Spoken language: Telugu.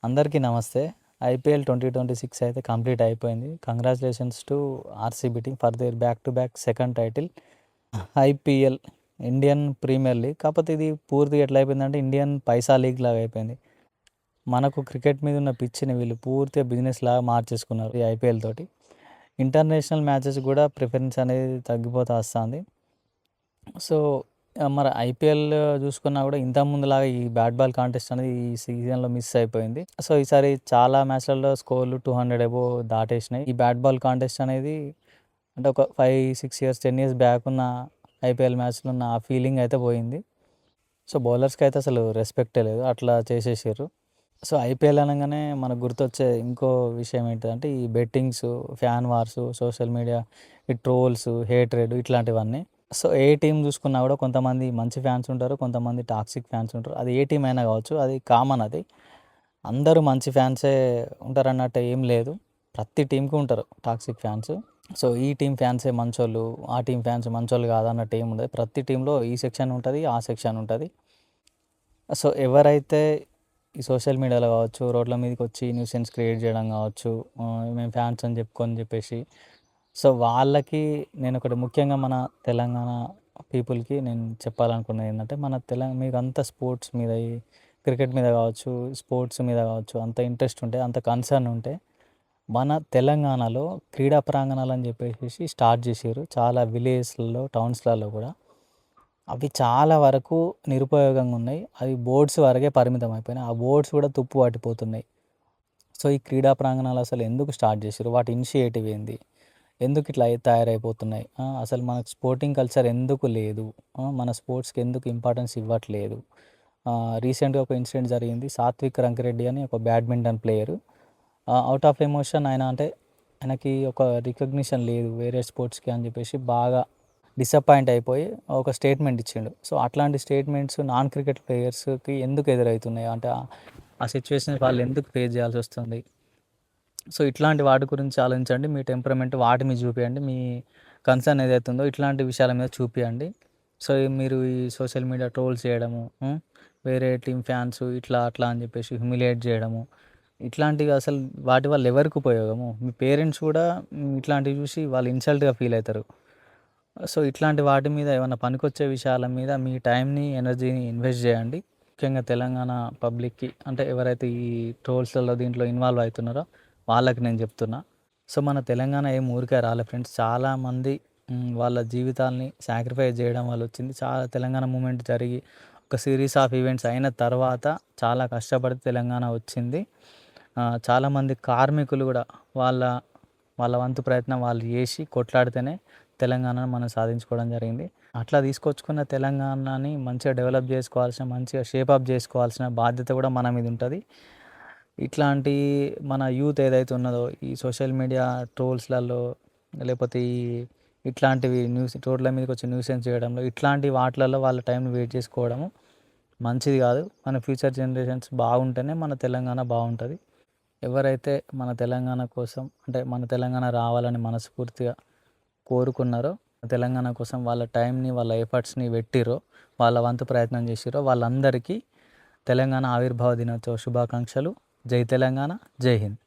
అందరికీ నమస్తే. ఐపీఎల్ 2026 అయితే కంప్లీట్ అయిపోయింది. Congratulations to RCB team for their back to back second title IPL Indian Premier League. కాకపోతే ఇది పూర్తిగా ఎట్లా అయిపోయిందంటే ఇండియన్ పైసా లీగ్ లాగా అయిపోయింది. మనకు క్రికెట్ మీద ఉన్న పిచ్చిని వీళ్ళు పూర్తిగా బిజినెస్ లాగా మార్చేసుకున్నారు ఈ ఐపీఎల్ తోటి. ఇంటర్నేషనల్ మ్యాచెస్ కూడా ప్రిఫరెన్స్ అనేది తగ్గిపోతూ వస్తుంది. సో మరి ఐపీఎల్ చూసుకున్నా కూడా ఇంతకుముందులాగా ఈ బ్యాట్ బాల్ కాంటెస్ట్ అనేది ఈ సీజన్లో మిస్ అయిపోయింది. సో ఈసారి చాలా మ్యాచ్లలో స్కోర్లు 200 అబోవ్ దాటేసినాయి. ఈ బ్యాట్ బాల్ కాంటెస్ట్ అనేది అంటే ఒక 5-6 ఇయర్స్ 10 ఇయర్స్ బ్యాక్ ఉన్న ఐపీఎల్ మ్యాచ్లో ఉన్న ఆ ఫీలింగ్ అయితే పోయింది. సో బౌలర్స్కి అయితే అసలు రెస్పెక్టే లేదు, అట్లా చేసేసారు. సో ఐపీఎల్ అనగానే మనకు గుర్తొచ్చే ఇంకో విషయం ఏంటంటే ఈ bettings, fan wars, social media, ఈ ట్రోల్స్, హేట్రెడ్ ఇట్లాంటివన్నీ. సో ఏ టీం చూసుకున్నా కూడా కొంతమంది మంచి ఫ్యాన్స్ ఉంటారు, కొంతమంది టాక్సిక్ ఫ్యాన్స్ ఉంటారు. అది ఏ టీం అయినా కావచ్చు, అది కామన్. అది అందరూ మంచి ఫ్యాన్సే ఉంటారన్నట్టు ఏం లేదు. ప్రతి టీంకి ఉంటారు టాక్సిక్ ఫ్యాన్స్. సో ఈ టీం ఫ్యాన్సే మంచోళ్ళు, ఆ టీం ఫ్యాన్స్ మంచోళ్ళు కాదన్నట్టు ఏం ఉండదు. ప్రతి టీంలో ఈ సెక్షన్ ఉంటుంది, ఆ సెక్షన్ ఉంటుంది. సో ఎవరైతే ఈ సోషల్ మీడియాలో కావచ్చు, రోడ్ల మీదకి వచ్చి న్యూసెన్స్ క్రియేట్ చేయడం కావచ్చు, మేము ఫ్యాన్స్ అని చెప్పుకొని చెప్పేసి, సో వాళ్ళకి నేను ఒకటి ముఖ్యంగా మన తెలంగాణ పీపుల్కి నేను చెప్పాలనుకున్నది ఏంటంటే, మన మీకు అంత స్పోర్ట్స్ మీద, ఈ క్రికెట్ మీద కావచ్చు, స్పోర్ట్స్ మీద కావచ్చు అంత ఇంట్రెస్ట్ ఉంటే, అంత కన్సర్న్ ఉంటే, మన తెలంగాణలో క్రీడా ప్రాంగణాలు అని చెప్పేసి స్టార్ట్ చేసారు చాలా విలేజ్లలో, టౌన్స్లలో కూడా. అవి చాలా వరకు నిరుపయోగంగా ఉన్నాయి. అవి బోర్డ్స్ వరకే పరిమితం అయిపోయినాయి. ఆ బోర్డ్స్ కూడా తుప్పు పట్టిపోతున్నాయి. సో ఈ క్రీడా ప్రాంగణాలు అసలు ఎందుకు స్టార్ట్ చేసారు, వాటి ఇనిషియేటివ్ ఏంది, ఎందుకు ఇట్లా తయారైపోతున్నాయి, అసలు మనకు స్పోర్టింగ్ కల్చర్ ఎందుకు లేదు, మన స్పోర్ట్స్కి ఎందుకు ఇంపార్టెన్స్ ఇవ్వట్లేదు. రీసెంట్గా ఒక ఇన్సిడెంట్ జరిగింది. సాత్విక్ రంకిరెడ్డి అని ఒక badminton player, out of emotion ఆయన, అంటే ఆయనకి ఒక రికగ్నిషన్ లేదు వేరే స్పోర్ట్స్కి అని చెప్పేసి బాగా డిసప్పాయింట్ అయిపోయి ఒక స్టేట్మెంట్ ఇచ్చిండు. సో అట్లాంటి స్టేట్మెంట్స్ నాన్ క్రికెట్ ప్లేయర్స్కి ఎందుకు ఎదురవుతున్నాయి, అంటే ఆ సిచ్యువేషన్ వాళ్ళు ఎందుకు ఫేస్ చేయాల్సి వస్తుంది. సో ఇట్లాంటి వాటి గురించి ఆలోచించండి. మీ టెంపరమెంట్ వాటి మీద చూపించండి. మీ కన్సర్న్ ఏదైతే ఉందో ఇట్లాంటి విషయాల మీద చూపించండి. సో మీరు ఈ సోషల్ మీడియా ట్రోల్స్ చేయడము, వేరే టీం ఫ్యాన్స్ ఇట్లా అట్లా అని చెప్పేసి హ్యూమిలియేట్ చేయడము, ఇట్లాంటివి అసలు వాటి వల్ల ఎవరికి ఉపయోగము. మీ పేరెంట్స్ కూడా ఇట్లాంటివి చూసి వాళ్ళు ఇన్సల్ట్గా ఫీల్ అవుతారు. సో ఇట్లాంటి వాటి మీద ఏమైనా పనికొచ్చే విషయాల మీద మీ టైంని, ఎనర్జీని ఇన్వెస్ట్ చేయండి. ముఖ్యంగా తెలంగాణ పబ్లిక్కి, అంటే ఎవరైతే ఈ ట్రోల్స్లలో దీంట్లో ఇన్వాల్వ్ అవుతున్నారో వాళ్ళకి నేను చెప్తున్నా. సో మన తెలంగాణ ఏం ఊరికే రాలే ఫ్రెండ్స్, చాలామంది వాళ్ళ జీవితాల్ని సాక్రిఫైస్ చేయడం వల్ల వచ్చింది. చాలా తెలంగాణ మూమెంట్ జరిగి ఒక సిరీస్ ఆఫ్ ఈవెంట్స్ అయిన తర్వాత చాలా కష్టపడి తెలంగాణ వచ్చింది. చాలామంది కార్మికులు కూడా వాళ్ళ వాళ్ళ వంతు ప్రయత్నం వాళ్ళు చేసి కొట్లాడితేనే తెలంగాణను మనం సాధించుకోవడం జరిగింది. అట్లా తీసుకొచ్చుకున్న తెలంగాణని మంచిగా డెవలప్ చేసుకోవాల్సిన, మంచిగా షేపప్ చేసుకోవాల్సిన బాధ్యత కూడా మన మీద ఉంటుంది. ఇట్లాంటి మన యూత్ ఏదైతే ఉన్నదో ఈ సోషల్ మీడియా ట్రోల్స్లలో, లేకపోతే ఇట్లాంటివి రోడ్ల మీదకి వచ్చి న్యూసెన్స్ చేయడంలో, ఇట్లాంటి వాటిలలో వాళ్ళ టైంని వెయిట్ చేసుకోవడము మంచిది కాదు. మన ఫ్యూచర్ జనరేషన్స్ బాగుంటేనే మన తెలంగాణ బాగుంటుంది. ఎవరైతే మన తెలంగాణ కోసం, అంటే మన తెలంగాణ రావాలని మనస్ఫూర్తిగా కోరుకున్నారో, తెలంగాణ కోసం వాళ్ళ టైంని, వాళ్ళ ఎఫర్ట్స్ని పెట్టిరో, వాళ్ళ వంతు ప్రయత్నం చేసిరో వాళ్ళందరికీ తెలంగాణ ఆవిర్భావ దినోత్సవ శుభాకాంక్షలు. జై తెలంగాణ, జై హింద్.